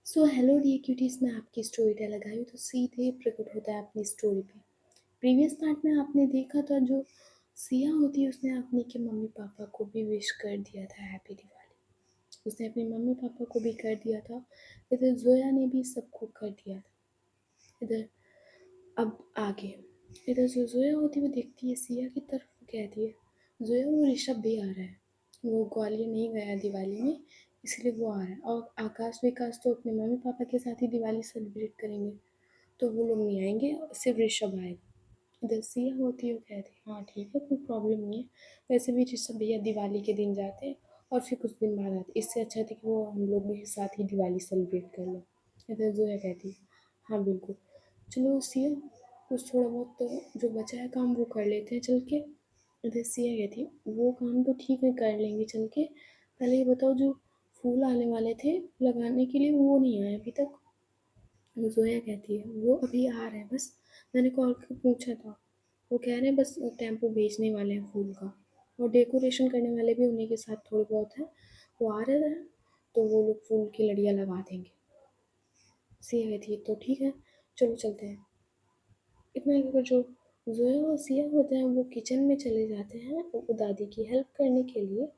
So hello dear cuties, मैं आपकी story teller आई हूँ तो सीधे प्रकट होता है अपनी स्टोरी पे। प्रीवियस पार्ट में आपने देखा था जो सिया होती है उसने अपने के मम्मी पापा को भी विश कर दिया था हैप्पी दिवाली। उसने अपने मम्मी पापा को भी कर दिया था। इधर जोया ने भी सबको कर दिया था। इधर अब आगे इधर जो जोया होती है वो देखती है सिया की तरफ, वो कहती है जोया वो ऋषभ भी आ रहा है, वो ग्वालियर नहीं गया दिवाली में इसलिए वो आ रहा है। और आकाश विकास तो अपने मम्मी पापा के साथ ही दिवाली सेलिब्रेट करेंगे तो वो लोग नहीं आएंगे, सिर्फ ऋषभ आएगा। इधर सिया होती है वो कहती है हाँ ठीक है, कोई प्रॉब्लम नहीं है। वैसे भी ऋषभ भैया दिवाली के दिन जाते हैं और फिर कुछ दिन बाद आते, इससे अच्छा था कि वो हम लोग के साथ ही दिवाली सेलिब्रेट कर लो। इधर जोया कहती है हाँ बिल्कुल, चलो सिया कुछ थोड़ा बहुत तो जो बचा है काम वो कर लेते हैं चल के। इधर सिया कहती है वो काम तो ठीक है कर लेंगे चल के, पहले ये बताओ जो फूल आने वाले थे लगाने के लिए वो नहीं आए अभी तक। जोया कहती है वो अभी आ रहे हैं बस, मैंने कॉल कर पूछा था, वो कह रहे हैं बस टेम्पो भेजने वाले हैं फूल का, और डेकोरेशन करने वाले भी उन्हीं के साथ थोड़े बहुत हैं, वो आ रहे हैं तो वो लोग फूल की लड़ियाँ लगा देंगे। सिया कहती है तो ठीक है चलो चलते हैं। इतना कहकर जो जोया और सिया होते हैं वो किचन में चले जाते हैं वो दादी की हेल्प करने के लिए।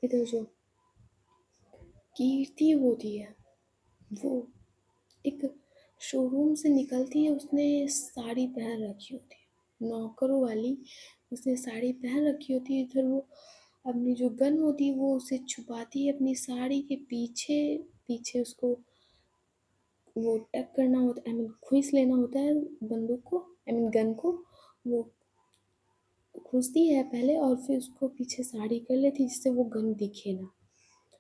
इधर जो कीर्ति होती है वो एक शोरूम से निकलती है, उसने साड़ी पहन रखी होती है नौकरों वाली, उसने साड़ी पहन रखी होती है। इधर वो अपनी जो गन होती है वो उसे छुपाती है अपनी साड़ी के पीछे, पीछे उसको वो टक करना होता है, आई मीन खुईस लेना होता है बंदूक को, आई मीन गन को। वो खुजती है पहले और फिर उसको पीछे साड़ी कर लेती है जिससे वो गन दिखे ना।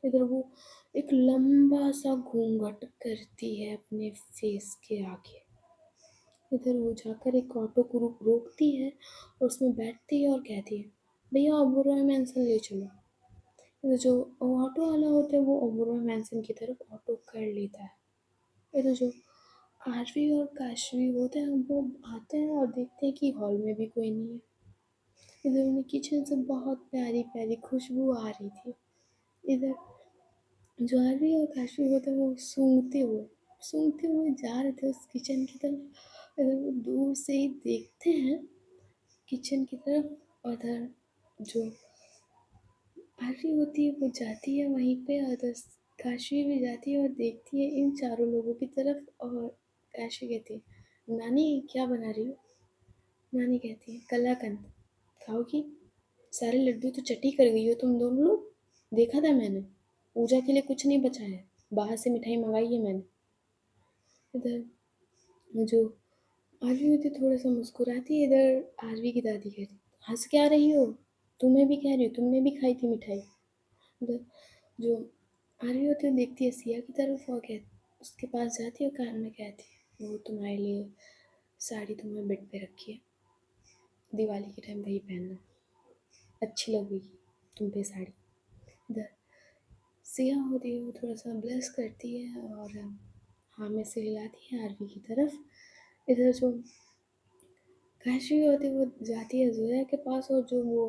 इधर वो एक लंबा सा घूंघट करती है अपने फेस के आगे। इधर वो जाकर एक ऑटो को रोकती है और उसमें बैठती है और कहती है भैया ओबेरॉय मैंसन ले चलो। इधर जो ऑटो वाला होता है वो ओबेरॉय मैंसन की तरफ ऑटो कर लेता है। इधर जो आरवी और काशवी होते हैं वो आते हैं और देखते हैं कि हॉल में भी कोई नहीं है। इधर उन्हें किचन से बहुत प्यारी प्यारी खुशबू आ रही थी। इधर जो आरवी और काशवी होते हैं वो सूंघते हुए जा रहे थे उस किचन की तरफ। इधर वो दूर से ही देखते हैं किचन की तरफ। उधर जो आरवी होती है वो जाती है वहीं पे, और काशवी भी जाती है और देखती है इन चारों लोगों की तरफ। और काशवी कहती है नानी क्या बना रही हो। नानी कहती है कलाकंद खाओगी, सारे लड्डू तो चटी कर गई हो तुम दोनों लोग, देखा था मैंने, पूजा के लिए कुछ नहीं बचा है, बाहर से मिठाई मंगाई है मैंने। इधर जो आरवी होती थोड़ा सा मुस्कुराती है, इधर आरवी की दादी कहती हंस क्या रही हो, तुम्हें भी कह रही हो तुमने भी खाई थी मिठाई। इधर जो आरवी होती है देखती है सिया की तरफ और उसके पास जाती है और कान में कहती है वो तुम्हारे लिए साड़ी तुम्हें बेड पे रखी है, दिवाली के टाइम वही पहनना, अच्छी लगेगी तुम पे साड़ी। इधर सिया होती है वो थोड़ा सा ब्लश करती है और हाँ में से हिलाती है आरवी की तरफ। इधर जो काशी होती है वो जाती है जोया के पास और जो वो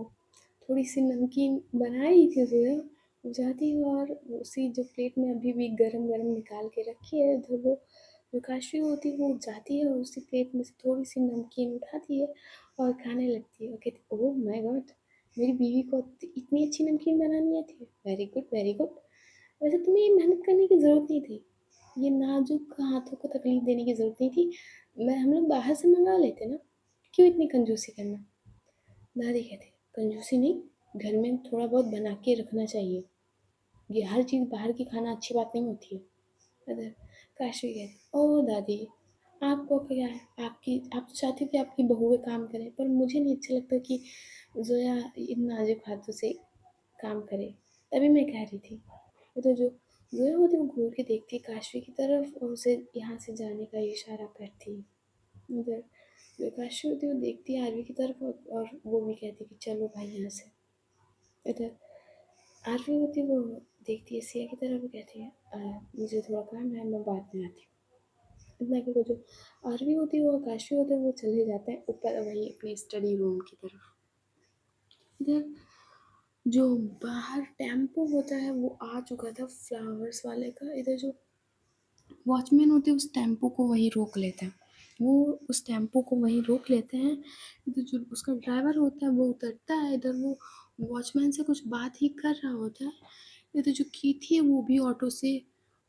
थोड़ी सी नमकीन बनाई थी जोया, वो जाती है और उसी जो प्लेट में अभी भी गरम गरम निकाल के रखी है, उधर वो जो काशी होती है वो जाती है और उसी प्लेट में से थोड़ी सी नमकीन उठाती है और खाने लगती है और कहती ओह माय गॉड, मेरी बीवी को इतनी अच्छी नमकीन बनानी आती है, वेरी गुड वेरी गुड। वैसे तुम्हें ये मेहनत करने की ज़रूरत नहीं थी, ये नाजुक हाथों को तकलीफ देने की ज़रूरत नहीं थी, मैं हम लोग बाहर से मंगा लेते ना, क्यों इतनी कंजूसी करना। दादी कहती कंजूसी नहीं, घर में थोड़ा बहुत बना के रखना चाहिए, ये हर चीज़ बाहर की खाना अच्छी बात नहीं होती है। अदर काशी कहती ओह दादी आपको क्या है, आपकी आप तो चाहती थी आपकी बहुएं काम करें, पर मुझे नहीं अच्छा लगता कि जोया इन नाजुक हाथों से काम करे, तभी मैं कह रही थी। वो तो जो जोया होती है वो घूर के देखती है काशवी की तरफ और उसे यहाँ से जाने का इशारा करती है। उधर जो काशवी होती है वो देखती है आरवी की तरफ और वो भी कहती है कि चलो भाई यहाँ से। इधर आरवी होती है वो देखती है सिया की तरफ, वो कहती है मुझे थोड़ा काम है मैं बाद में आती हूँ। इतना कि वो जो आरवी होती है वो काशवी होते हैं वो चले जाते हैं ऊपर वही अपने स्टडी रूम की तरफ। इधर जो बाहर टेम्पो होता है वो आ चुका था फ्लावर्स वाले का। इधर जो वॉचमैन होते हैं उस टेम्पो को वहीं रोक लेते हैं। वो उस टेम्पो को वहीं रोक लेते हैं। तो जो उसका ड्राइवर होता है वो उतरता है, इधर वो वॉचमैन से कुछ बात ही कर रहा होता है। इधर जो कीथी है वो भी ऑटो से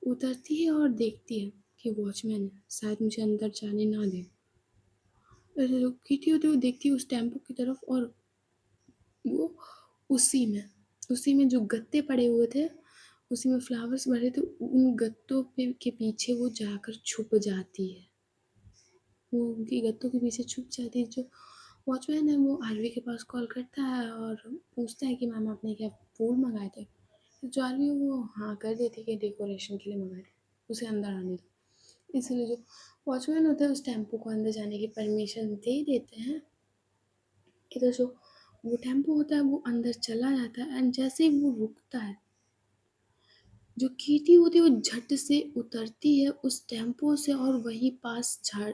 उतरती है और देखती है कि वॉचमैन है, शायद मुझे अंदर जाने ना दे। इधर जो कीथी होती है वो देखती है उस टेम्पो की तरफ, और वो उसी में जो गत्ते पड़े हुए थे, उसी में फ्लावर्स भरे थे, उन गत्तों पे के पीछे वो जाकर छुप जाती है। वो उनके गत्तों के पीछे छुप जाती है। जो वॉचमैन है वो आरवी के पास कॉल करता है और पूछता है कि मैम आपने क्या फूल मंगाए थे? तो जो आरवी है वो हाँ कर देती है कि डेकोरेशन के लिए मंगाए थे, उसे अंदर आने दो। इसलिए जो वॉचमैन होता है उस टेम्पो को अंदर जाने की परमिशन दे देते हैं। इधर जो वो टेम्पो होता है वो अंदर चला जाता है, एंड जैसे ही वो रुकता है, जो कीटी होती है वो झट से उतरती है उस टेम्पो से, और वहीं पास झाड़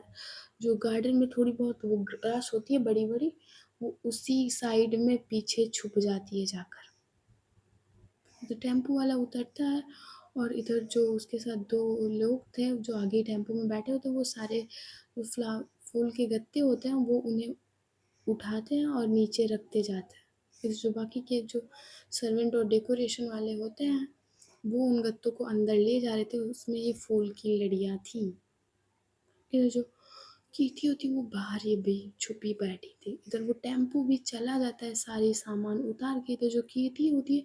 जो गार्डन में थोड़ी बहुत वो ग्रास होती है बड़ी बड़ी, वो उसी साइड में पीछे छुप जाती है जाकर। तो टेम्पो वाला उतरता है, और इधर जो उसके साथ दो लोग थे जो आगे टेम्पो में बैठे होते हैं, वो सारे जो फूल के गत्ते होते हैं वो उन्हें उठाते हैं और नीचे रखते जाते हैं। फिर जो बाकी के जो सर्वेंट और डेकोरेशन वाले होते हैं वो उन गत्तों को अंदर ले जा रहे थे, उसमें ये फूल की लड़ियाँ थी। इधर जो कीर्ति होती वो बाहर ही भी छुपी बैठी थी। इधर वो टेम्पो भी चला जाता है सारे सामान उतार के। इधर जो कीर्ति होती है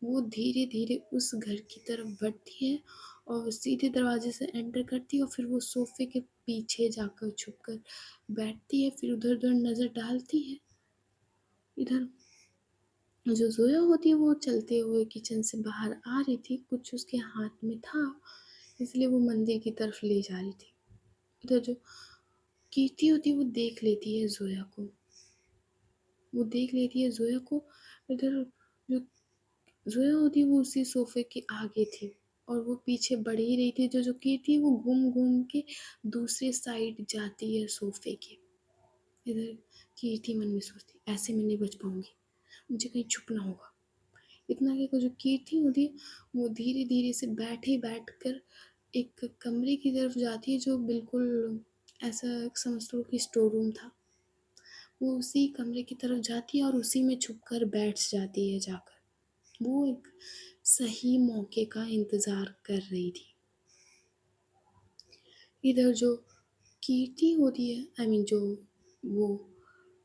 वो धीरे धीरे उस घर की तरफ बढ़ती है और सीधे दरवाजे से एंटर करती है, और फिर वो सोफे के पीछे जाकर छुप कर बैठती है, फिर उधर उधर नज़र डालती है। इधर जो ज़ोया होती है वो चलते हुए किचन से बाहर आ रही थी, कुछ उसके हाथ में था, इसलिए वो मंदिर की तरफ ले जा रही थी। इधर जो कीर्ति होती है वो देख लेती है ज़ोया को, वो देख लेती है ज़ोया को। इधर जो ज़ोया होती है वो उसी सोफ़े के आगे थी, और वो पीछे बढ़ ही रही थी। जो कीर्ति है वो घूम घूम के दूसरे साइड जाती है सोफ़े के। इधर कीर्ति मन में सोचती ऐसे मैं नहीं बच पाऊँगी, मुझे कहीं छुपना होगा। इतना कहकर जो कीर्ति होती है वो धीरे धीरे से बैठ कर एक कमरे की तरफ जाती है जो बिल्कुल ऐसा समझ लो कि स्टोर रूम था। वो उसी कमरे की तरफ जाती है और उसी में छुप कर बैठ जाती है जाकर। वो एक सही मौके का इंतज़ार कर रही थी। इधर जो कीर्ति होती है, आई मीन जो वो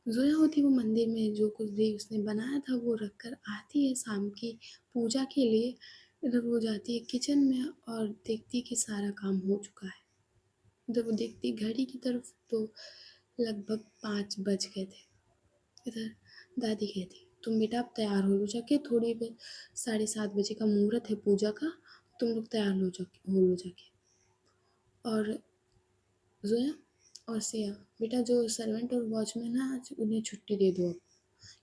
ज़ोया होती है, वो मंदिर में जो कुछ भी उसने बनाया था वो रख कर आती है शाम की पूजा के लिए। इधर वो जाती है किचन में और देखती है कि सारा काम हो चुका है। इधर वो देखती घड़ी की तरफ तो लगभग 5 बज गए थे। इधर दादी कहती तुम बेटा अब तैयार हो लो जाके, थोड़ी देर 7:30 बजे का मुहूर्त है पूजा का, तुम लोग तैयार हो लो जाके। और जोया और सिया, बेटा जो सर्वेंट और वॉचमैन है आज उन्हें छुट्टी दे दो अब,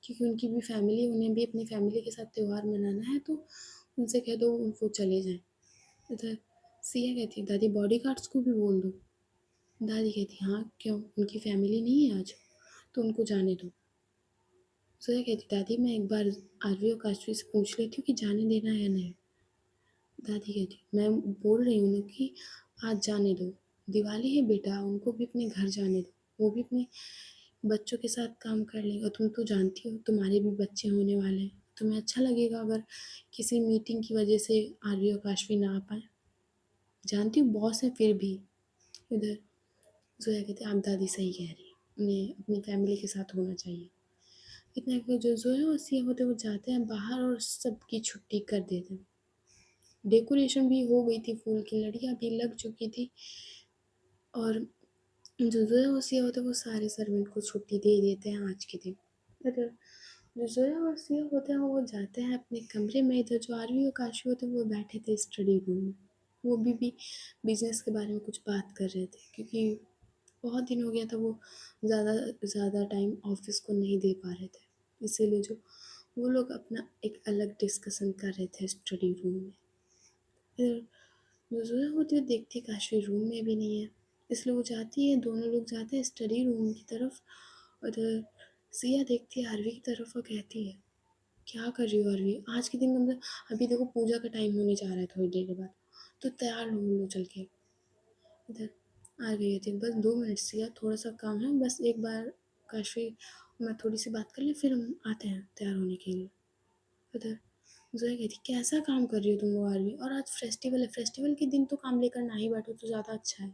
क्योंकि उनकी भी फैमिली है, उन्हें भी अपनी फैमिली के साथ त्यौहार मनाना है, तो उनसे कह दो वो चले जाएं। इधर सिया कहती है दादी बॉडी गार्ड्स को भी बोल दो। दादी कहती हाँ क्यों, उनकी फैमिली नहीं है आज, तो उनको जाने दो। जोया कहती दादी मैं एक बार आरवी और काशवी से पूछ लेती हूँ कि जाने देना है या नहीं। दादी कहती मैं बोल रही हूँ ना कि आज जाने दो, दिवाली है बेटा, उनको भी अपने घर जाने दो, वो भी अपने बच्चों के साथ काम कर लेगा। तुम तो जानती हो तुम्हारे भी बच्चे होने वाले हैं, तुम्हें अच्छा लगेगा अगर किसी मीटिंग की वजह से आरवी और काशवी ना आ पाए। जानती हूँ बॉस है फिर भी। इधर जोया कहती आप दादी सही कह रही है, उन्हें अपनी फैमिली के साथ होना चाहिए। इतना कि जो जोया और सिया होते वो जाते हैं बाहर और सबकी छुट्टी कर देते हैं। डेकोरेशन भी हो गई थी, फूल की लड़ियाँ भी लग चुकी थी, और जो जोया और सिया होते हैं वो सारे सर्वेंट को छुट्टी दे देते हैं आज के दिन। इधर जो जोया और सिया होते हैं वो जाते हैं अपने कमरे में। इधर जो आरवी और काशी होते हैं वो बैठे थे स्टडी रूम में, वो भी बिजनेस के बारे में कुछ बात कर रहे थे, क्योंकि बहुत दिन हो गया था वो ज़्यादा ज़्यादा टाइम ऑफिस को नहीं दे पा रहे थे, इसीलिए जो वो लोग अपना एक अलग डिस्कशन कर रहे थे स्टडी रूम में। फिर जो ज़ोया होती है देखती काशवी रूम में भी नहीं है, इसलिए वो जाती है, दोनों लोग जाते हैं स्टडी रूम की तरफ। और सिया देखती है आरवी की तरफ और कहती है क्या कर रही हो आरवी आज के दिन, मतलब अभी देखो पूजा का टाइम होने जा रहा है थोड़ी देर के बाद, तो तैयार हो लो चल के। इधर आरवी कहती है, बस 2 मिनट सिया, थोड़ा सा काम है, बस एक बार काशवी मैं थोड़ी सी बात कर ले, फिर हम आते हैं तैयार होने के लिए। इधर जोया कहती, कैसा काम कर रही हो तुम लोग आरवी, और आज फेस्टिवल है, फेस्टिवल के दिन तो काम लेकर ना ही बैठो तो ज़्यादा अच्छा है।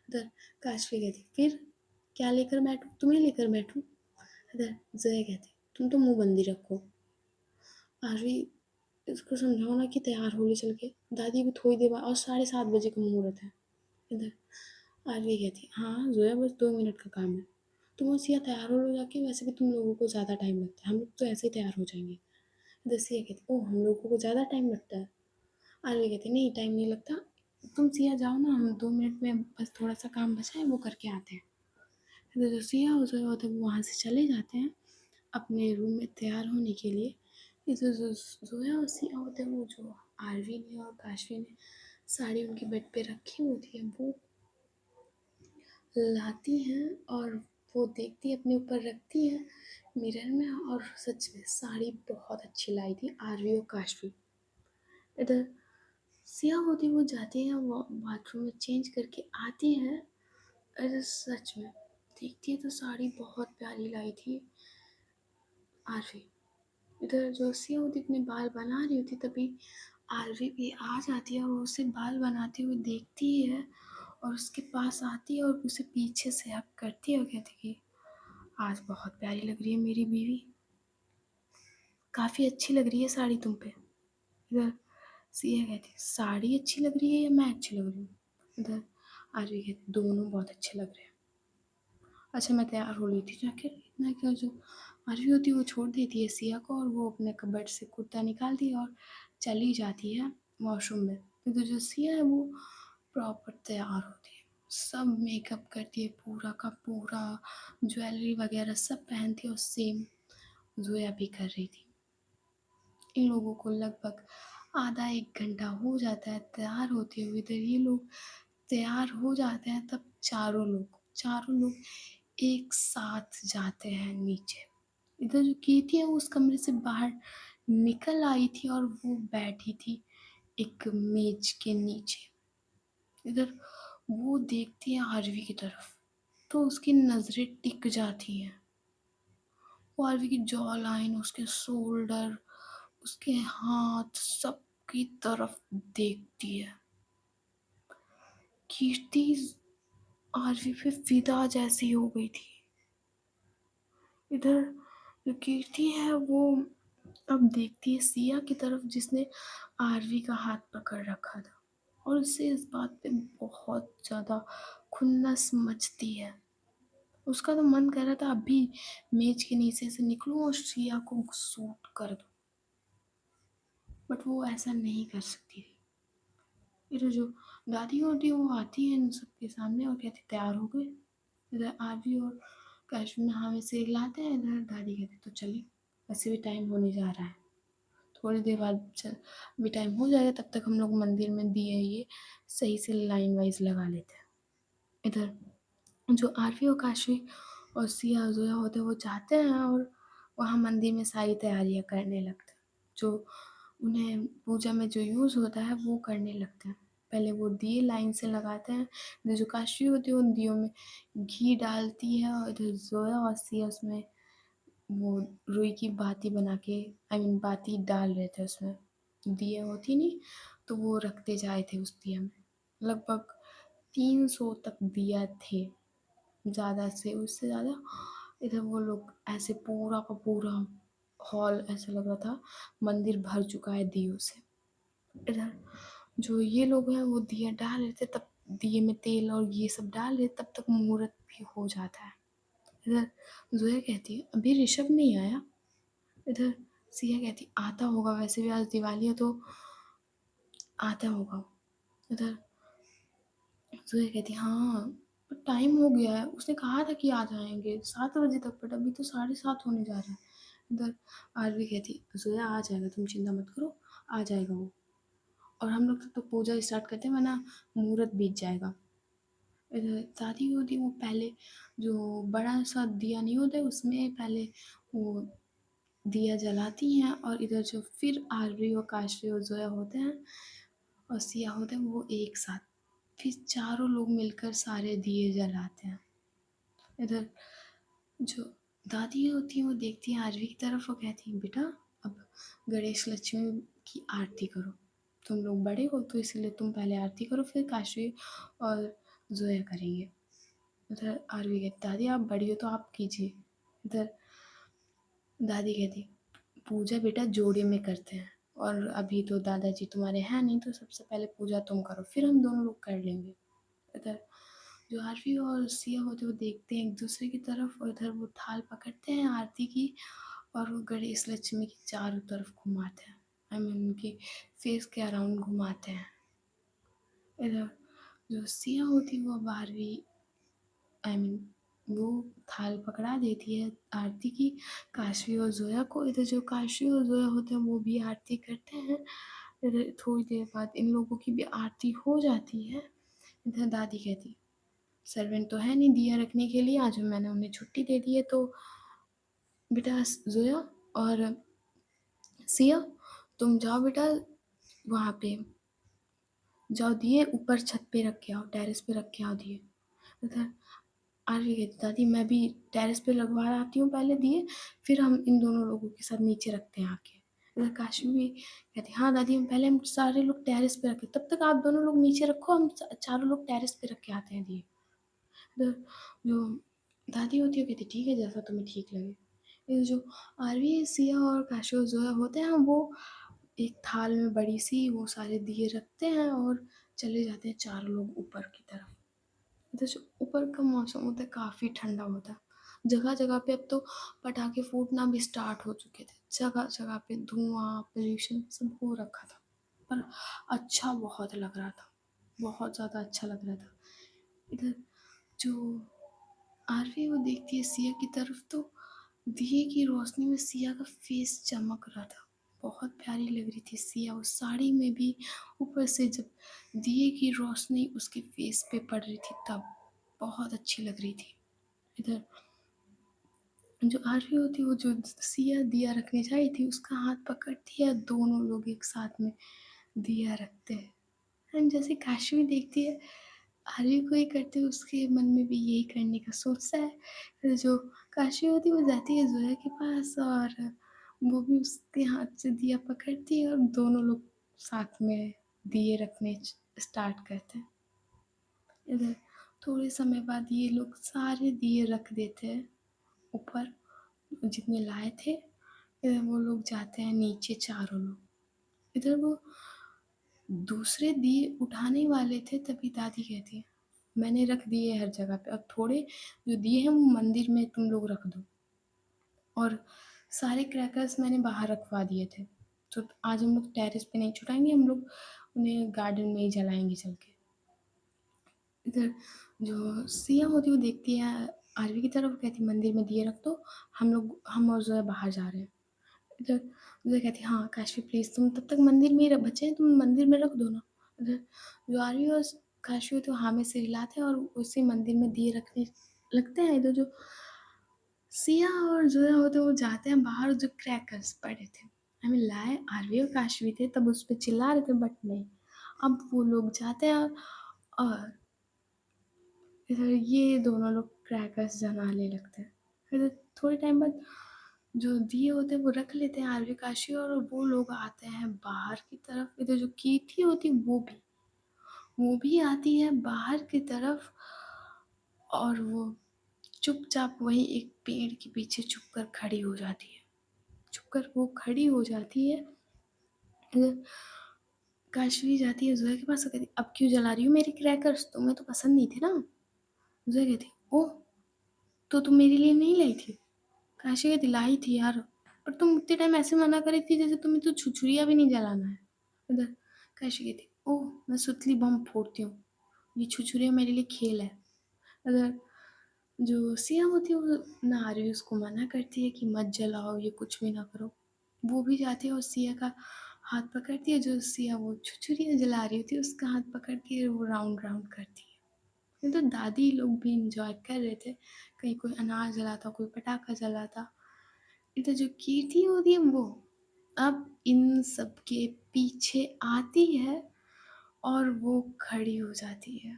इधर काशवी कहती, फिर क्या लेकर बैठूं, तुम्हें लेकर बैठूं। इधर जोया कहती, तुम तो मुंह बंदी रखो। आरवी, इसको समझाओ ना कि तैयार हो ले चल के, दादी भी थोड़ी देर बाद, और 7:30 बजे का मुहूर्त है। इधर आरवी कहती, हाँ जोया, बस 2 मिनट का काम है, तुम बस यहाँ तैयार हो लो जाके, वैसे भी तुम लोगों को ज़्यादा टाइम लगता है, हम लोग तो ऐसे ही तैयार हो जाएंगे। इधर सिया कहती, ओ हम लोगों को ज़्यादा टाइम लगता है। आरवी कहती, नहीं टाइम नहीं लगता, तुम सिया जाओ ना, हम 2 मिनट में बस थोड़ा सा काम बचा है वो करके आते हैं। इधर जो सिया और जोया होते हैं वो वहाँ से चले जाते हैं अपने रूम में तैयार होने के लिए। इधर जो जोया और सिया होते हैं, वो जो आरवी ने और काशवी ने साड़ी उनकी बेड पे रखी होती है, वो लाती हैं और वो देखती है, अपने ऊपर रखती हैं मिरर में, और सच में साड़ी बहुत अच्छी लाई थी आरवी और काशवी। इधर सिया होती, वो जाती हैं, वो बाथरूम में चेंज करके आती हैं। अरे सच में देखती है तो साड़ी बहुत प्यारी लाई थी आरवी। इधर जो सिया होती अपने बाल बना रही होती, तभी आरवी भी आ जाती है और वो उसे बाल बनाते हुए देखती है, और उसके पास आती है और उसे पीछे से हक करती है और कहती है कि आज बहुत प्यारी लग रही है मेरी बीवी, काफ़ी अच्छी लग रही है साड़ी तुम पे। इधर सिया कहती है, साड़ी अच्छी लग रही है या मैं अच्छी लग रही हूँ। इधर आरवी कहती, दोनों बहुत अच्छे लग रहे हैं। अच्छा मैं तैयार हो रही थी जाकर, इतना क्या, जो आरवी होती है वो छोड़ देती है सिया को, और वो अपने कबर्ड से कुर्ता निकालती है और चली जाती है वॉशरूम में। तो जो सिया है वो प्रॉपर तैयार होती है, सब मेकअप करती है पूरा का पूरा, ज्वेलरी वगैरह सब पहनती है, और सेम जोया भी कर रही थी। इन लोगों को लगभग आधा 1 घंटा हो जाता है तैयार होते हुए। इधर ये लोग तैयार हो जाते हैं, तब चारों लोग एक साथ जाते हैं नीचे। इधर जो कीर्ति है वो उस कमरे से बाहर निकल आई थी और वो बैठी थी एक मेज के नीचे। इधर वो देखती है आरवी की तरफ, तो उसकी नजरें टिक जाती हैं। वो आरवी की जॉ लाइन, उसके शोल्डर, उसके हाथ, सबकी तरफ देखती है। कीर्ति आरवी पे फिदा जैसी हो गई थी। इधर जो कीर्ति है वो अब देखती है सिया की तरफ, जिसने आरवी का हाथ पकड़ रखा था, और उससे इस बात पे बहुत ज़्यादा खुन्नस मचती है। उसका तो मन कर रहा था अभी मेज के नीचे से निकलूं और सिया को सूट कर दूं, बट वो ऐसा नहीं कर सकती थी। इधर जो दादी होती है वो आती है इन सबके सामने और कहती, तैयार हो गए। इधर आरवी और काश्मीर हमें से लाते हैं, इधर दादी कहती, तो चलिए, वैसे भी टाइम होने जा रहा है, थोड़ी देर बाद भी टाइम हो जाएगा, तब तक हम लोग मंदिर में दिए ये सही से लाइन वाइज लगा लेते हैं। इधर जो आरवी और काशवी और सिया जोया होते हैं वो जाते हैं और वहाँ मंदिर में सारी तैयारियाँ करने लगते हैं, जो उन्हें पूजा में जो यूज़ होता है वो करने लगते हैं। पहले वो दिए लाइन से लगाते हैं, इधर जो काशवी होती है उन दियों में घी डालती है, और इधर जोया और सिया उसमें वो रुई की बाती बना के, बाती डाल रहे थे उसमें, दिए होती नहीं, तो वो रखते जाए थे उस दिया में। लगभग 300 तक दिया थे, ज़्यादा से उससे ज़्यादा। इधर वो लोग ऐसे पूरा का पूरा हॉल ऐसा लग रहा था मंदिर भर चुका है दियों से। इधर जो ये लोग हैं वो दिया डाल रहे थे, तब दिए में तेल और ये सब डाल रहे, तब तक मुहूर्त भी हो जाता है। इधर जोया कहती है, अभी ऋषभ नहीं आया। इधर सिया कहती, आता होगा, वैसे भी आज दिवाली है तो आता होगा। इधर जोया कहती, हाँ टाइम हो गया है, उसने कहा था कि आ जाएंगे 7 बजे तक, बट अभी तो 7:30 होने जा रहा है। इधर आरवी कहती, जोया आ जाएगा, तुम चिंता मत करो, आ जाएगा वो, और हम लोग तो पूजा स्टार्ट करते हैं वरना मुहूर्त बीत जाएगा। इधर दादी होती वो पहले जो बड़ा सा दिया नहीं होता है उसमें पहले वो दिया जलाती हैं, और इधर जो फिर आरवी और काशवी और जोया होते हैं और सिया होते हैं वो एक साथ फिर चारों लोग मिलकर सारे दिए जलाते हैं। इधर जो दादी होती हैं वो देखती हैं आरवी की तरफ, वो कहती हैं बेटा अब गणेश लक्ष्मी की आरती करो, तुम लोग बड़े हो तो इसीलिए तुम पहले आरती करो, फिर काशवी और जोया करेंगे। उधर आरवी कहती दादी आप बड़ी हो तो आप कीजिए। इधर दादी कहती पूजा बेटा जोड़े में करते हैं, और अभी तो दादाजी तुम्हारे हैं नहीं, तो सबसे पहले पूजा तुम करो, फिर हम दोनों लोग कर लेंगे। इधर जो आरवी और सिया होते हैं वो देखते हैं एक दूसरे की तरफ, और इधर वो थाल पकड़ते हैं आरती की, और वो गणेश लक्ष्मी की चारों तरफ घुमाते हैं, आई मीन उनकी फेस के अराउंड घुमाते हैं। इधर जो सिया होती है वो 12वीं, आई मीन वो थाल पकड़ा देती है आरती की काशवी और जोया को। इधर जो काशवी और जोया होते हैं वो भी आरती करते हैं। इधर थोड़ी देर बाद इन लोगों की भी आरती हो जाती है। इधर दादी कहती सर्वेंट तो है नहीं दिया रखने के लिए, आज मैंने उन्हें छुट्टी दे दी है, तो बेटा जोया और सिया तुम जाओ बेटा, वहाँ पे जाओ दिए ऊपर छत पे रख के आओ, टेरेस पे रख के आओ दिए। उधर आरवी कहती दादी मैं भी टेरेस पे लगवा आती हूँ पहले दिए, फिर हम इन दोनों लोगों के साथ नीचे रखते हैं आके। इधर काशवी भी कहती हाँ दादी हम सारे लोग टेरेस पे रखें, तब तक आप दोनों लोग नीचे रखो, हम चारों लोग टेरेस पे रख के आते हैं दिए। इधर जो दादी होती है कहती ठीक है जैसा तुम्हें ठीक लगे। इधर जो आरवी सिया और काशवी और जोया होते हैं वो एक थाल में बड़ी सी वो सारे दिए रखते हैं और चले जाते हैं चारों लोग ऊपर की तरफ। इधर जो ऊपर का मौसम होता है काफ़ी ठंडा होता है, जगह जगह पे अब तो पटाखे फूटना भी स्टार्ट हो चुके थे, जगह जगह पे धुआं पोल्यूशन सब हो रखा था, पर अच्छा बहुत लग रहा था, बहुत ज़्यादा अच्छा लग रहा था। इधर जो आरवी वो देखती है सिया की तरफ, तो दिए की रोशनी में सिया का फेस चमक रहा था, बहुत प्यारी लग रही थी सिया उस साड़ी में भी, ऊपर से जब दिए की रोशनी उसके फेस पे पड़ रही थी तब बहुत अच्छी लग रही थी। इधर जो आरवी होती है वो जो सिया दिया रखने जाई थी उसका हाथ पकड़ती है, दोनों लोग एक साथ में दिया रखते हैं। एंड जैसे काशवी देखती है आरवी को ये करते हुए उसके मन में भी यही करने का सोचता है। फिर जो काशवी होती है वो जाती है जोया के पास, और वो भी उसके हाथ से दिया पकड़ती है और दोनों लोग साथ में दिए रखने स्टार्ट करते हैं। इधर थोड़े समय बाद ये लोग सारे दिए रख देते हैं ऊपर, जितने लाए थे। इधर वो लोग जाते हैं नीचे चारों लोग। इधर वो दूसरे दिए उठाने वाले थे तभी दादी कहती है मैंने रख दिए हर जगह पे, अब थोड़े जो दिए हैं वो मंदिर में तुम लोग रख दो, और सारे क्रैकर्स मैंने बाहर रखवा दिए थे, तो आज हम लोग टेरेस पे नहीं छुड़ाएंगे, हम लोग उन्हें गार्डन में ही जलाएंगे चल के। इधर जो सिया होती है वो देखती है आरवी की तरफ, कहती मंदिर में दिए रख दो, हम और जो है बाहर जा रहे हैं। इधर उधर कहती हाँ काशवी प्लीज़ तुम तब तक मंदिर में ही बचे हैं, तुम मंदिर में रख दो ना। उधर जो आरवी और काशवी तो हाँ में सिर हिलाते हैं और उसी मंदिर में दिए रखने लगते हैं। इधर जो सिया और जोया होते हैं वो जाते हैं बाहर, जो क्रैकर्स पड़े थे आई मीन लाए आरवी और काशवी थे तब उस पर चिल्ला रहे थे, बट नहीं, अब वो लोग जाते हैं और इधर ये दोनों लोग क्रैकर्स जलाने लगते हैं। फिर थोड़े टाइम बाद जो दिए होते हैं वो रख लेते हैं आरवी काशी, और वो लोग आते हैं बाहर की तरफ। इधर जो कीर्ति होती है वो भी आती है बाहर की तरफ, और वो चुपचाप वहीं एक पेड़ के पीछे छुपकर खड़ी हो जाती है, छुपकर वो खड़ी हो जाती है। इधर काशवी जाती है जोया के पास और कहती अब क्यों जला रही हो मेरी क्रैकर्स, तुम्हें तो पसंद नहीं थे ना। जोया कहती ओह तो तुम मेरे लिए नहीं लाई थी। काशी कहती लाई थी यार, पर तुम उतने टाइम ऐसे मना करी थी जैसे तुम्हें तो छुरछुरिया भी नहीं जलाना है। उधर काशी कहती ओह मैं सुतली बम फोड़ती हूँ, ये छुरछुरिया मेरे लिए खेल है। अगर जो सिया होती है वो नारी उसको मना करती है कि मत जलाओ ये कुछ भी ना करो, वो भी जाती है और सिया का हाथ पकड़ती है, जो सिया वो छुरछुरिया जला रही होती है उसका हाथ पकड़ती है, वो राउंड राउंड करती है। नहीं तो दादी लोग भी इंजॉय कर रहे थे, कहीं कोई अनार जलाता कोई पटाखा जलाता। इधर जो कीर्ति होती है वो अब इन सब के पीछे आती है, और वो खड़ी हो जाती है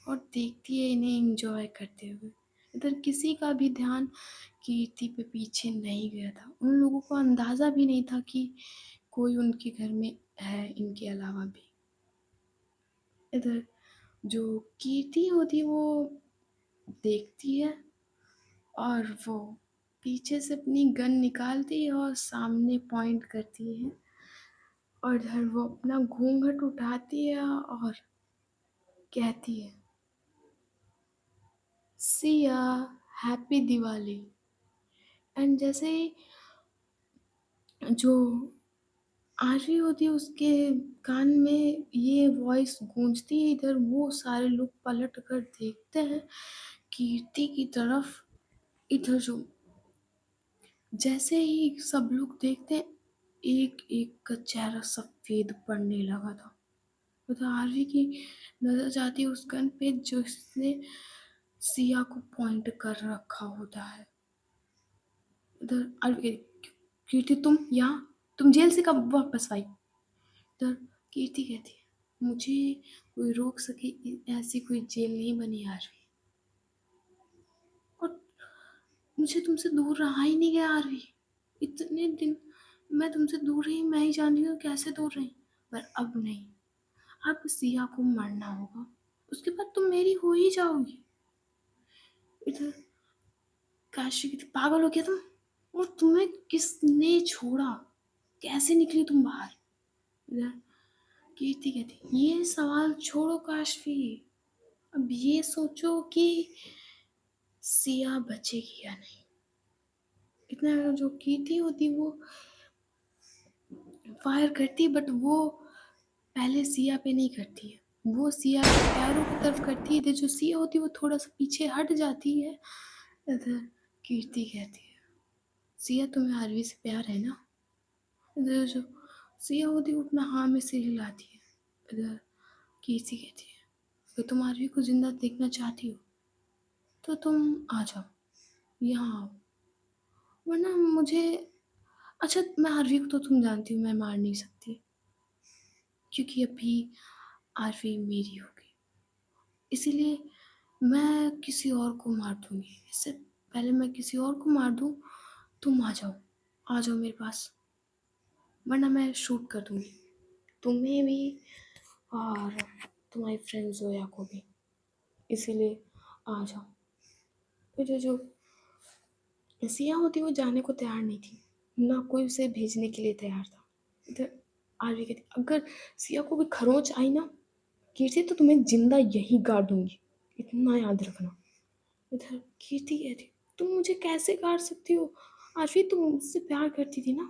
और देखती है इन्हें एंजॉय करते हुए। इधर किसी का भी ध्यान कीर्ति पे पीछे नहीं गया था। उन लोगों को अंदाज़ा भी नहीं था कि कोई उनके घर में है इनके अलावा भी। इधर जो कीर्ति होती है वो देखती है और वो पीछे से अपनी गन निकालती है और सामने पॉइंट करती है और इधर वो अपना घूंघट उठाती है और कहती है, सिया, हैप्पी दिवाली। एंड जैसे ही जो आरवी होती है उसके कान में ये वॉइस गूंजती है, इधर वो सारे लोग पलट कर देखते हैं कीर्ति की तरफ। इधर जो जैसे ही सब लोग देखते हैं, एक एक का चेहरा सफेद पड़ने लगा था। उधर आरवी की नजर जाती है उस गन पे जो इसने सिया को पॉइंट कर रखा होता है। उधर आरवी कीर्ति, तुम यहाँ, तुम जेल से कब वापस आई? उधर कीर्ति कहती है, मुझे कोई रोक सके ऐसी कोई जेल नहीं बनी आरवी। और मुझे तुमसे दूर रहा ही नहीं गया आरवी। इतने दिन मैं तुमसे दूर रही, मैं ही जानती हूँ कैसे दूर रही। पर अब नहीं, अब सिया को मरना होगा, उसके बाद तुम मेरी हो ही जाओगी। इधर काशी की थी, पागल हो गया तुम? और तुम्हें किसने छोड़ा? कैसे निकली तुम बाहर? इधर कीर्ति कहती, ये सवाल छोड़ो काशवी, अब ये सोचो कि सिया बचेगी या नहीं। इतना जो कीर्ति होती वो फायर करती, बट वो पहले सिया पे नहीं करती है, वो सिया के पैरों की तरफ करती है। इधर जो सिया होती है वो थोड़ा सा पीछे हट जाती है। इधर कीर्ति कहती है, सिया तुम्हें आरवी से प्यार है ना? इधर जो सिया होती है वो अपना हाँ में सिर हिलाती है। इधर कीर्ति कहती है, अगर तुम आरवी को जिंदा देखना चाहती हो तो तुम आ जाओ, यहाँ आओ, वरना मुझे, अच्छा मैं आरवी को तो तुम जानती हो मैं मार नहीं सकती, क्योंकि अभी आरवी मेरी होगी, इसीलिए मैं किसी और को मार दूंगी। इससे पहले मैं किसी और को मार दूं, तुम आ जाओ मेरे पास, वरना मैं शूट कर दूंगी तुम्हें भी और तुम्हारी फ्रेंड जोया को भी, इसीलिए आ जाओ। फिर जो सिया होती वो जाने को तैयार नहीं थी, ना कोई उसे भेजने के लिए तैयार था। इधर आरवी कहती, अगर सिया को भी खरोंच आई ना कीर्ति तो तुम्हें जिंदा यहीं गाड़ दूंगी, इतना याद रखना। इधर कीर्ति कहती, तुम मुझे कैसे गाड़ सकती हो? आरवी तुम मुझसे प्यार करती थी ना?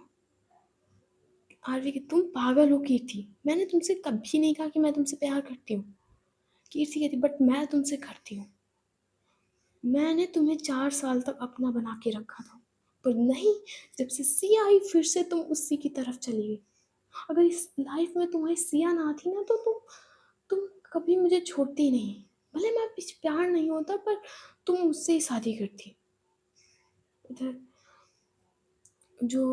आरवी की, तुम पागल हो कीर्ति, मैंने तुमसे कभी नहीं कहा कि मैं तुमसे प्यार करती हूँ। कीर्ति कहती, बट मैं तुमसे करती हूँ, मैंने तुम्हें 4 साल तक अपना बना के रखा था, पर नहीं, जब से सिया आई फिर से तुम उसी की तरफ चली गई। अगर इस लाइफ में तुम्हारी सिया ना थी ना तो तुम कभी मुझे छोड़ती नहीं। भले मैं पीछे प्यार नहीं होता पर तुम मुझसे ही शादी करती। इधर जो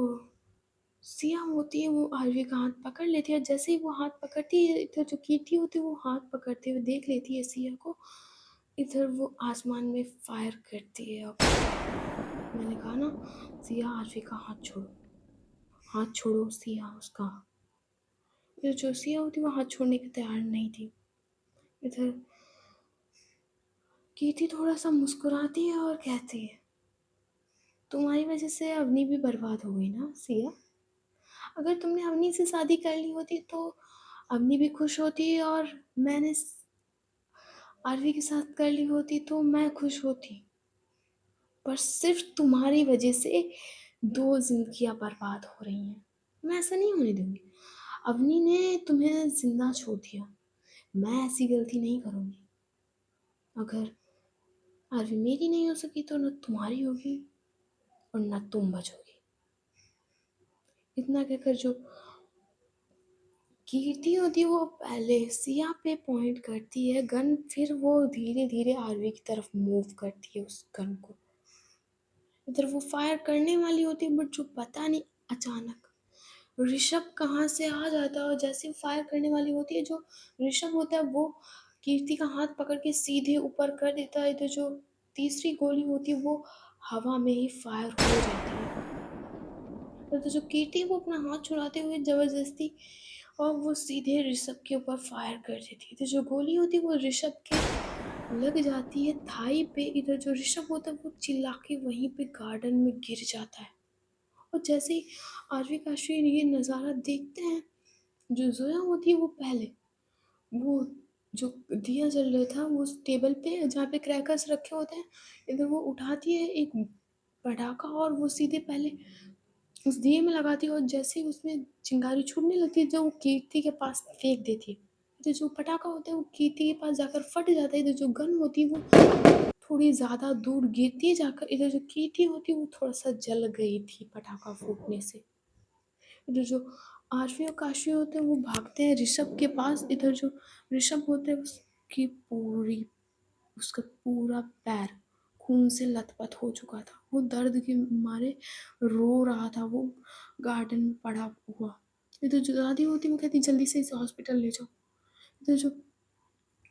सिया होती है वो आरवी का हाथ पकड़ लेती है, जैसे ही वो हाथ पकड़ती है इधर जो कीर्ति होती है वो हाथ पकड़ते हुए देख लेती है सिया को। इधर वो आसमान में फायर करती है और मैंने कहा ना, सिया आरवी का हाथ छोड़ो, हाथ छोड़ो सिया उसका। इधर जो सिया होती है वो हाथ छोड़ने के तैयार नहीं थी। इधर कीर्ति थोड़ा सा मुस्कुराती है और कहती है, तुम्हारी वजह से अवनी भी बर्बाद हो गई ना सिया? अगर तुमने अवनी से शादी कर ली होती तो अवनी भी खुश होती और मैंने आरवी के साथ कर ली होती तो मैं खुश होती। पर सिर्फ तुम्हारी वजह से 2 जिंदगियां बर्बाद हो रही हैं, मैं ऐसा नहीं होने दूंगी। अवनी ने तुम्हें जिंदा छोड़ दिया, मैं ऐसी गलती नहीं करूंगी। अगर आरवी मेरी नहीं हो सकी तो न तुम्हारी होगी और न तुम बचोगी। इतना कहकर जो कीर्ति होती है वो पहले सिया पे पॉइंट करती है गन, फिर वो धीरे धीरे आरवी की तरफ मूव करती है उस गन को। इधर वो फायर करने वाली होती है बट जो पता नहीं अचानक ऋषभ कहाँ से आ जाता है और जैसे फायर करने वाली होती है, जो ऋषभ होता है वो कीर्ति का हाथ पकड़ के सीधे ऊपर कर देता है, तो जो तीसरी गोली होती है वो हवा में ही फायर हो जाती है। तो जो कीर्ति है वो अपना हाथ छुड़ाते हुए ज़बरदस्ती और वो सीधे ऋषभ के ऊपर फायर कर देती है। तो जो गोली होती है वो ऋषभ के लग जाती है थाई पे। इधर जो ऋषभ होता है वो चिल्ला के वहीं पे गार्डन में गिर जाता है। और जैसे ही आरवी का अश्विन ये नज़ारा देखते हैं, जो ज़ोया होती है वो पहले वो जो दिया जल रहा था वो उस टेबल पे जहाँ पे क्रैकर्स रखे होते हैं, इधर वो उठाती है एक पटाखा और वो सीधे पहले उस दिए में लगाती है और जैसे ही उसमें चिंगारी छूटने लगती है, जो वो कीर्ति के पास फेंक देती है। तो जो पटाखा होता है वो कीर्ति के पास जाकर फट जाता है, इधर जो गन होती है वो थोड़ी ज़्यादा दूर गिरती है जाकर, इधर जो कीर्ति होती है वो थोड़ा-सा जल गई थी पटाखा फूटने से। इधर जो आरवी और काशवी होते हैं वो भागते हैं ऋषभ के पास, इधर जो ऋषभ होते हैं उसका पूरा पैर खून से लथपथ हो चुका था। वो दर्द के मारे रो रहा था, वो गार्डन में पड़ा हुआ। इधर जो दादी होती है वो कहती जल्दी से इसे हॉस्पिटल ले जाओ। इधर जो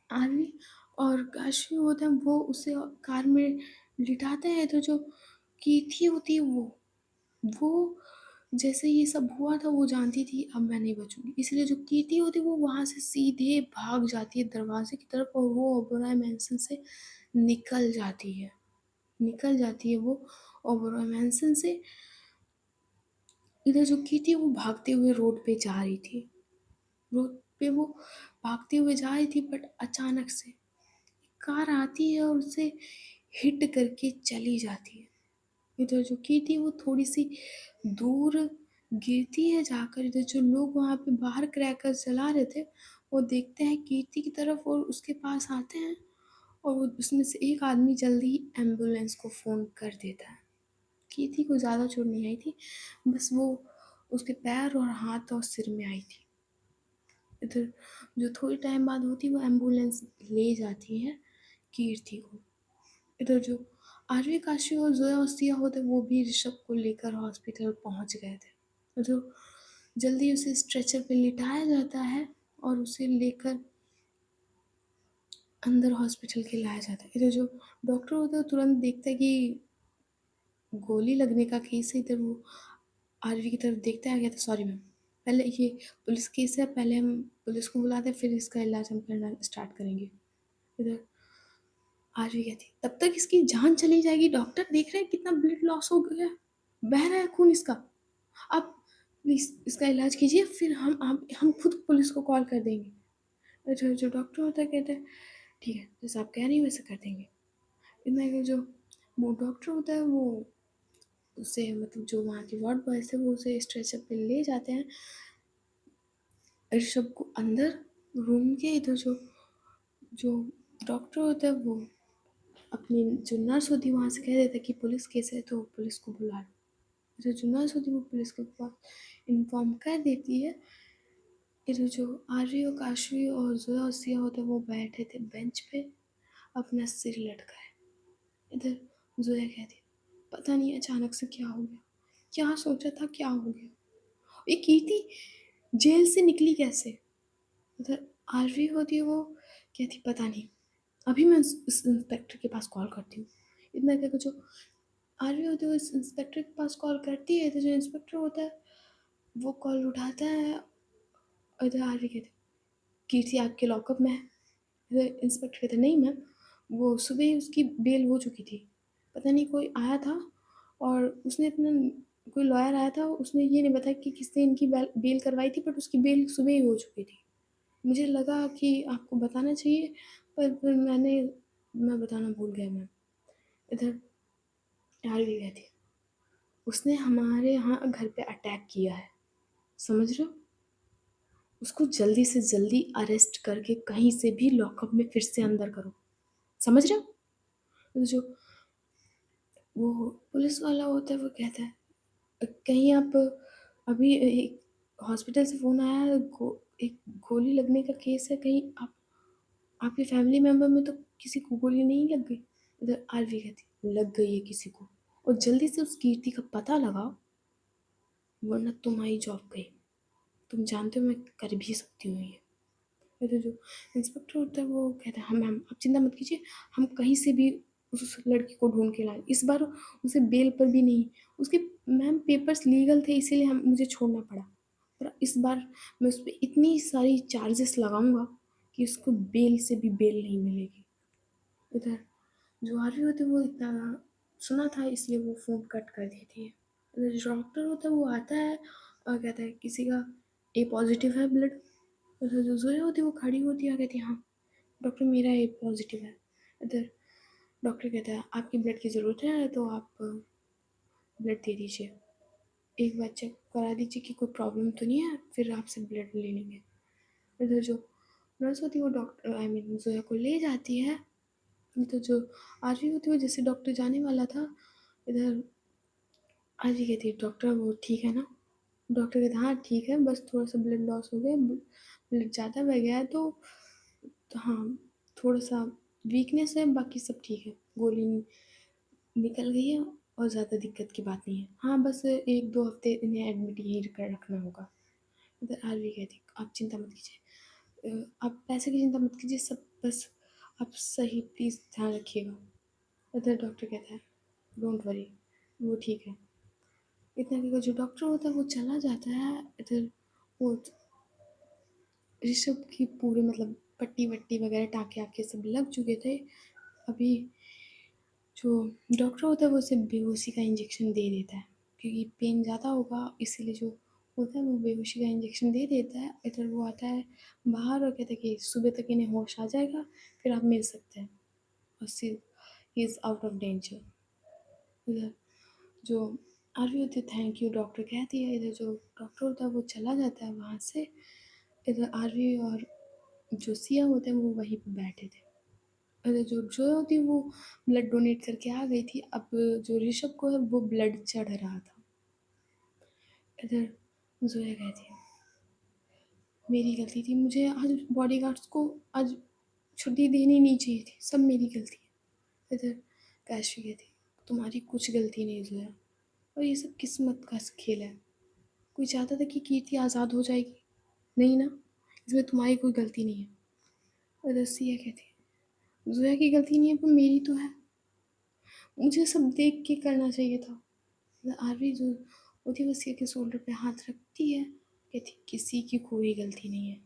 आरवी और काशवी होते हैं वो उसे कार में लिटाते हैं, तो जो कीर्ति होती है वो जैसे ये सब हुआ था वो जानती थी अब मैं नहीं बचूँगी। इसलिए जो कीर्ति होती है वो वहाँ से सीधे भाग जाती है दरवाज़े की तरफ और वो ओबेरॉय मैंसन से निकल जाती है। निकल जाती है वो ओबेरॉय मैंसन से। इधर जो कीर्ति है वो भागते हुए रोड पे जा रही थी। रोड पे वो भागते हुए जा रही थी बट अचानक से कार आती है और उसे हिट करके चली जाती है। इधर जो कीर्ति वो थोड़ी-सी दूर गिरती है जाकर, इधर जो लोग वहाँ पे बाहर क्रैकर्स जला रहे थे, वो देखते हैं कीर्ति की तरफ और उसके पास आते हैं और वो उसमें से एक आदमी जल्दी ही एम्बुलेंस को फ़ोन कर देता है। कीर्ति को ज़्यादा चोट नहीं आई थी, बस वो उसके पैर और हाथ और सिर में आई थी। इधर जो थोड़ी टाइम बाद होती है वो एम्बुलेंस ले जाती है कीर्ति को। इधर जो आरवी, काशी और ज़ोया और सिया होते वो भी ऋषभ को लेकर हॉस्पिटल पहुंच गए थे। जो जल्दी उसे स्ट्रेचर पे लिटाया जाता है और उसे लेकर अंदर हॉस्पिटल के लाया जाता है। इधर जो डॉक्टर होता है वो तुरंत देखता है कि गोली लगने का केस है, इधर वो आरवी की तरफ देखता है, आ गया था सॉरी मैम, पहले ये पुलिस केस है, पहले हम पुलिस को बुलाते हैं फिर इसका इलाज हम करना स्टार्ट करेंगे। इधर आरवी कहती तब तक इसकी जान चली जाएगी, डॉक्टर देख रहे हैं कितना ब्लड लॉस हो गया है, बह रहा है खून इसका, आप प्लीज़ इसका इलाज कीजिए फिर हम खुद पुलिस को कॉल कर देंगे। जो जो डॉक्टर होता है कहते हैं ठीक है जैसे आप कह रही हैं वैसे कर देंगे। इनमें जो वो डॉक्टर होता है वो उसे मतलब जो वहाँ के वार्ड बॉयज़ थे वो उसे स्ट्रेचर पे ले जाते हैं ऋषभ को अंदर रूम के। इधर जो जो डॉक्टर होता है वो अपनी जो नर्स होती है वहाँ से कह देता है कि पुलिस केस है तो पुलिस को बुला लो। जो जो नर्स होती है वो पुलिस के पास इन्फॉर्म कर देती है। इधर जो आर्य और काशवी और जोया और सिया होते वो बैठे थे बेंच पे अपना सिर लटकाए। इधर जोया कहती पता नहीं अचानक से क्या हो गया, क्या सोचा था क्या हो गया, ये कीर्ति जेल से निकली कैसे। उधर आरवी होती है वो कहती पता नहीं, अभी मैं उस इंस्पेक्टर के पास कॉल करती हूँ। इतना कहकर जो आरवी होती है वो इस इंस्पेक्टर के पास कॉल करती है, तो जो इंस्पेक्टर होता है वो कॉल उठाता है और इधर आरवी कहती कीर्ति आपके लॉकअप में है। इधर इंस्पेक्टर कहते नहीं मैम, वो सुबह ही उसकी बेल हो चुकी थी, पता नहीं कोई आया था और उसने अपना कोई लॉयर आया था, उसने ये नहीं बताया कि किसने इनकी बेल करवाई थी, बट उसकी बेल सुबह ही हो चुकी थी। मुझे लगा कि आपको बताना चाहिए पर फिर मैं बताना भूल गया मैम। इधर यार भी कहती है उसने हमारे यहाँ घर पे अटैक किया है, समझ रहे हो, उसको जल्दी से जल्दी अरेस्ट करके कहीं से भी लॉकअप में फिर से अंदर करो, समझ रहे हो। तो जो वो पुलिस वाला होता है वो कहता है कहीं आप अभी एक हॉस्पिटल से फ़ोन आया है, एक गोली लगने का केस है, कहीं आप आपके फैमिली मेंबर में तो किसी को गोली नहीं लग गई। उधर आरवी कहती लग गई है किसी को और जल्दी से उस कीर्ति का पता लगाओ वरना तुम्हारी जॉब गई। तुम जानते हो मैं कर भी सकती हूँ ये। तो जो इंस्पेक्टर होता है वो कहता है, हाँ मैम आप चिंता मत कीजिए, हम कहीं से भी उस लड़की को ढूंढ के लाए, इस बार उसे बेल पर भी नहीं, उसके मैम पेपर्स लीगल थे इसीलिए हम मुझे छोड़ना पड़ा, पर इस बार मैं उस पर इतनी सारी चार्जेस लगाऊंगा कि उसको बेल से भी बेल नहीं मिलेगी। इधर जो आरवी होती है वो इतना सुना था इसलिए वो फ़ोन कट कर देती है। इधर जो डॉक्टर होता है वो आता है और कहता है किसी का ए पॉजिटिव है ब्लड। उधर जो जोया होती है वो खड़ी होती है और कहती है हाँ डॉक्टर मेरा ए पॉजिटिव है। इधर डॉक्टर कहता है आपकी ब्लड की ज़रूरत है तो आप ब्लड दे दीजिए, एक बार चेक करा दीजिए कि कोई प्रॉब्लम तो नहीं है, फिर आपसे ब्लड ले लेंगे। इधर जो नर्स होती है वो डॉक्टर आई मीन जोया को ले जाती है। तो जो आरवी होती है वो जैसे डॉक्टर जाने वाला था, इधर आरवी कहती है डॉक्टर वो ठीक है ना? डॉक्टर कहता है हाँ ठीक है, बस थोड़ा सा ब्लड लॉस हो गया, ब्लड ज़्यादा बह गया है तो हाँ थोड़ा सा वीकनेस है, बाकी सब ठीक है, गोली निकल गई है और ज़्यादा दिक्कत की बात नहीं है, हाँ बस एक दो हफ्ते इन्हें एडमिट यहीं कर रखना होगा। इधर आरवी कहती है आप चिंता मत कीजिए, आप पैसे की चिंता मत कीजिए, सब बस आप सही प्लीज़ ध्यान रखिएगा। इधर डॉक्टर कहता है डोंट वरी वो ठीक है। इतना कहकर जो डॉक्टर होता है वो चला जाता है। इधर वो ऋषभ की पूरे मतलब पट्टी वट्टी वगैरह टाँके आके सब लग चुके थे। अभी जो डॉक्टर होता है वो उसे बेहोशी का इंजेक्शन दे देता है क्योंकि पेन ज़्यादा होगा, इसीलिए जो होता है वो बेहोशी का इंजेक्शन दे देता है। इधर वो आता है बाहर और कहता है कि सुबह तक इन्हें होश आ जाएगा, फिर आप मिल सकते हैं और see he is out of danger. इधर जो आरवी होती है थैंक यू डॉक्टर कहती है, इधर जो डॉक्टर होता है वो चला जाता है वहाँ से। इधर आरवी और जो सिया होते हैं वो वहीं पे बैठे थे। अरे जो जो होती है वो ब्लड डोनेट करके आ गई थी, अब जो ऋषभ को है वो ब्लड चढ़ रहा था। इधर जोया कहती है मेरी गलती थी, मुझे आज बॉडीगार्ड्स को आज छुट्टी देनी नहीं चाहिए थी, सब मेरी गलती है। इधर कैशी कहती है तुम्हारी कुछ गलती नहीं जोया, और ये सब किस्मत का खेल है, कोई चाहता था कि कीर्ति आज़ाद हो जाएगी, नहीं ना, इसमें तुम्हारी कोई गलती नहीं है। इधर सिया कहती है जोया की गलती नहीं है पर मेरी तो है, मुझे सब देख के करना चाहिए था। आरवी जो होती है वसीय के शोल्डर पे हाथ रखती है, कहती किसी की कोई गलती नहीं है,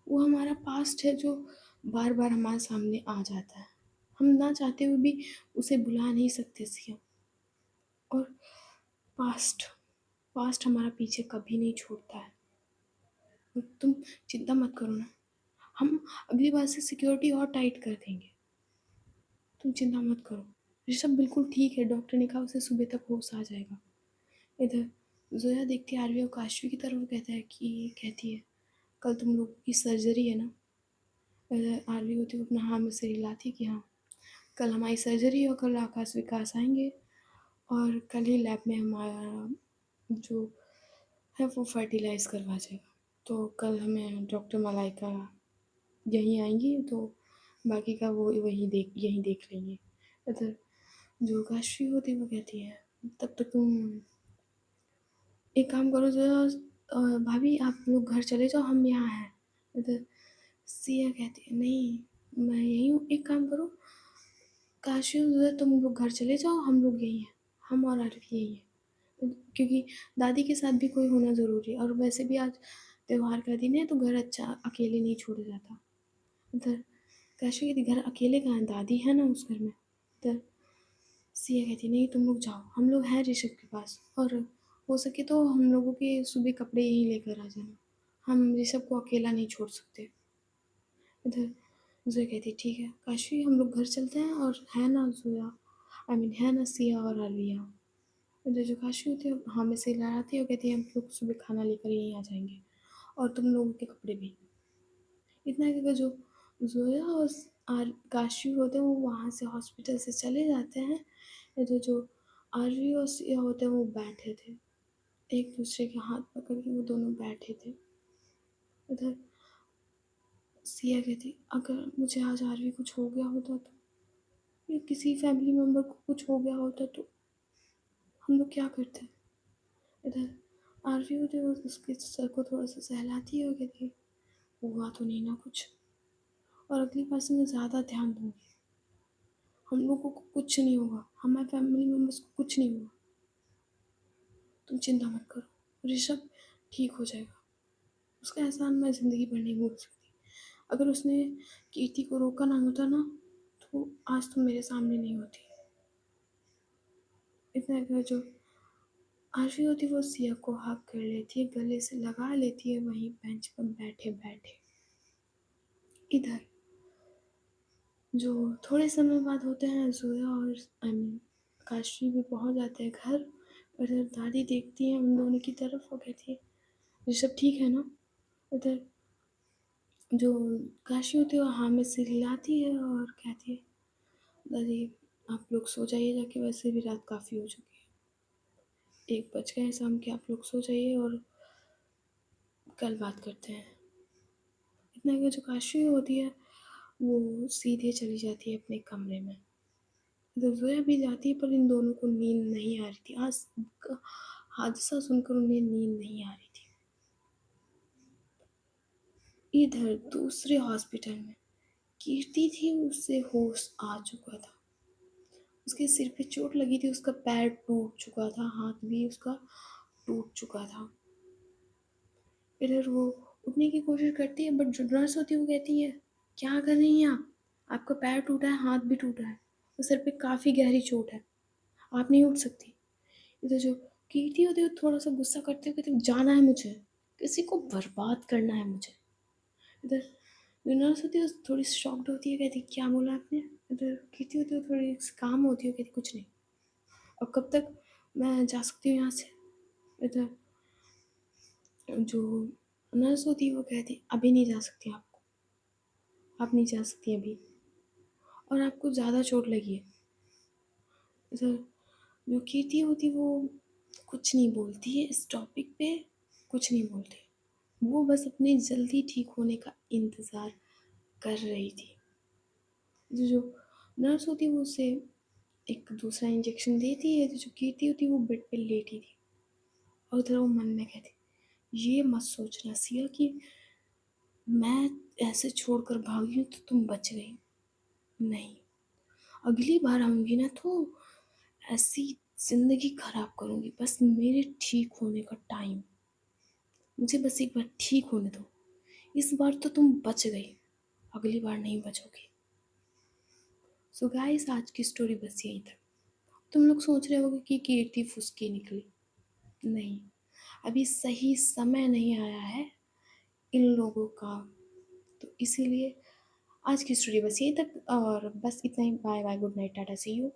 वो हमारा पास्ट है जो बार बार हमारे सामने आ जाता है, हम ना चाहते हुए भी उसे भुला नहीं सकते सिया, और पास्ट पास्ट हमारा पीछे कभी नहीं छोड़ता है। तुम चिंता मत करो ना, हम अगली बार से सिक्योरिटी और टाइट कर देंगे, तुम चिंता मत करो, ऋषभ बिल्कुल ठीक है, डॉक्टर ने कहा उसे सुबह तक होश आ जाएगा। इधर जोया देखती है आरवी और काशवी की तरफ, कहता है कि कहती है कल तुम लोगों की सर्जरी है ना। इधर आरवी होती है अपना हाँ में सिर हिलाती है कि हाँ कल हमारी सर्जरी है और कल आकाश विकास आएंगे और कल ही लैब में हमारा जो है वो फर्टिलाइज करवा जाएगा, तो कल हमें डॉक्टर मलाइका यहीं आएंगी तो बाकी का वो यहीं देख लेंगे। इधर जो काशवी होती है वो कहती है तब तक तुम एक काम करो जरा, भाभी आप लोग घर चले जाओ हम यहाँ हैं। इधर सिया कहती है नहीं मैं यही हूँ, एक काम करो काशी उधर तुम लोग घर चले जाओ, हम लोग यही हैं, हम और आरवी यही हैं, क्योंकि दादी के साथ भी कोई होना ज़रूरी है और वैसे भी आज त्योहार का दिन है तो घर अच्छा अकेले नहीं छोड़ा जाता। इधर काशी कहती घर अकेले कहाँ हैं, दादी है ना उस घर में। इधर सिया कहती नहीं तुम लोग जाओ, हम लोग हैं ऋषभ के पास, और हो सके तो हम लोगों के सुबह कपड़े यहीं लेकर आ जाना, हम ऋषभ को अकेला नहीं छोड़ सकते। इधर जोया कहती ठीक है काशी हम लोग घर चलते हैं, और है ना जोया आई मीन है ना सिया और आलिया। इधर जो काशी होती है हाँ में से लड़ाती है और कहती है हम लोग सुबह खाना लेकर यहीं आ जाएंगे और तुम लोगों के कपड़े भी। इतना कहकर जो जोया और काशी होते हैं वो वहाँ से हॉस्पिटल से चले जाते हैं। इधर जो आरवी और सिया होते हैं वो बैठे थे, एक दूसरे के हाथ पकड़ के वो दोनों बैठे थे। उधर सिया कहती अगर मुझे आज आरवी कुछ हो गया होता तो, या किसी फैमिली मेम्बर को कुछ हो गया होता तो हम लोग क्या करते। इधर आरवी होती वो उसके सर को थोड़ा सा सहलाती है और कहती है हुआ तो नहीं ना कुछ, और अगली बार से मैं ज़्यादा ध्यान दूंगी, हम लोगों को कुछ नहीं होगा, हमारे फैमिली मेम्बर्स को कुछ नहीं होगा, तुम चिंता मत करो, ऋषभ ठीक हो जाएगा, उसका एहसान मैं ज़िंदगी भर नहीं भूल सकती। अगर उसने कीर्ति को रोका ना होता ना, तो आज तुम मेरे सामने नहीं होती। इतना अगर जो आरवी होती वो सिया को हग कर लेती है, गले से लगा लेती है वहीं बेंच पर बैठे बैठे। इधर जो थोड़े समय बाद होते हैं, जोया और आई मीन काशी भी पहुंच जाते हैं घर। उधर दादी देखती है उन दोनों की तरफ और कहती है ऋषभ ठीक है ना। उधर जो काशी होती है वो हाँ में सिर हिलाती है और कहती है दादी आप लोग सो जाइए जाके, वैसे भी रात काफ़ी हो चुकी है, 1 बज गए हैं शाम के, आप लोग सो जाइए और कल बात करते हैं। इतना कि जो काशी होती है वो सीधे चली जाती है अपने कमरे में। इधर जोया भी जाती है पर इन दोनों को नींद नहीं आ रही थी, आज का हादसा सुनकर उन्हें नींद नहीं आ रही थी। इधर दूसरे हॉस्पिटल में कीर्ति थी, उससे होश आ चुका था, उसके सिर पे चोट लगी थी, उसका पैर टूट चुका था, हाथ भी उसका टूट चुका था। इधर वो उठने की कोशिश करती है बट जो नर्स होती है वो कहती है क्या कर रही हैं आप, आपका पैर टूटा है, हाथ भी टूटा है, और सर पे काफ़ी गहरी चोट है, आप नहीं उठ सकती। इधर जो कीर्ति होती है वो थोड़ा सा गुस्सा करते हुए कहती है जाना है मुझे, किसी को बर्बाद करना है मुझे। इधर जो नर्स होती है वो थोड़ी शॉक्ड होती है, कहती है क्या बोला आपने। इधर कीर्ति होती है वो थोड़ी काम होती है, कहती कुछ नहीं, और कब तक मैं जा सकती हूँ यहाँ से। इधर जो नर्स होती है वो कहती है अभी नहीं जा सकती, आप नहीं जा सकती अभी, और आपको ज़्यादा चोट लगी है। इधर जो कीर्ति होती वो कुछ नहीं बोलती है इस टॉपिक पे, कुछ नहीं बोलती, वो बस अपने जल्दी ठीक होने का इंतज़ार कर रही थी। जो नर्स होती है वो उसे एक दूसरा इंजेक्शन देती है, तो जो कीर्ति होती है वो बेड पे लेटी थी, और उधर वो मन में कहती ये मत सोचना सिया कि मैं ऐसे छोड़कर भागी हूँ तो तुम बच गई, नहीं, अगली बार आऊँगी ना तो ऐसी ज़िंदगी खराब करूँगी, बस मेरे ठीक होने का टाइम, मुझे बस एक बार ठीक होने दो, इस बार तो तुम बच गई, अगली बार नहीं बचोगी। सो गाइस आज की स्टोरी बस यही था। तुम लोग सोच रहे होगे कि कीर्ति फुसकी निकली, नहीं, अभी सही समय नहीं आया है इन लोगों का, तो इसीलिए आज की स्टोरी बस यही तक, और बस इतना ही, bye bye, good night, tata, see you.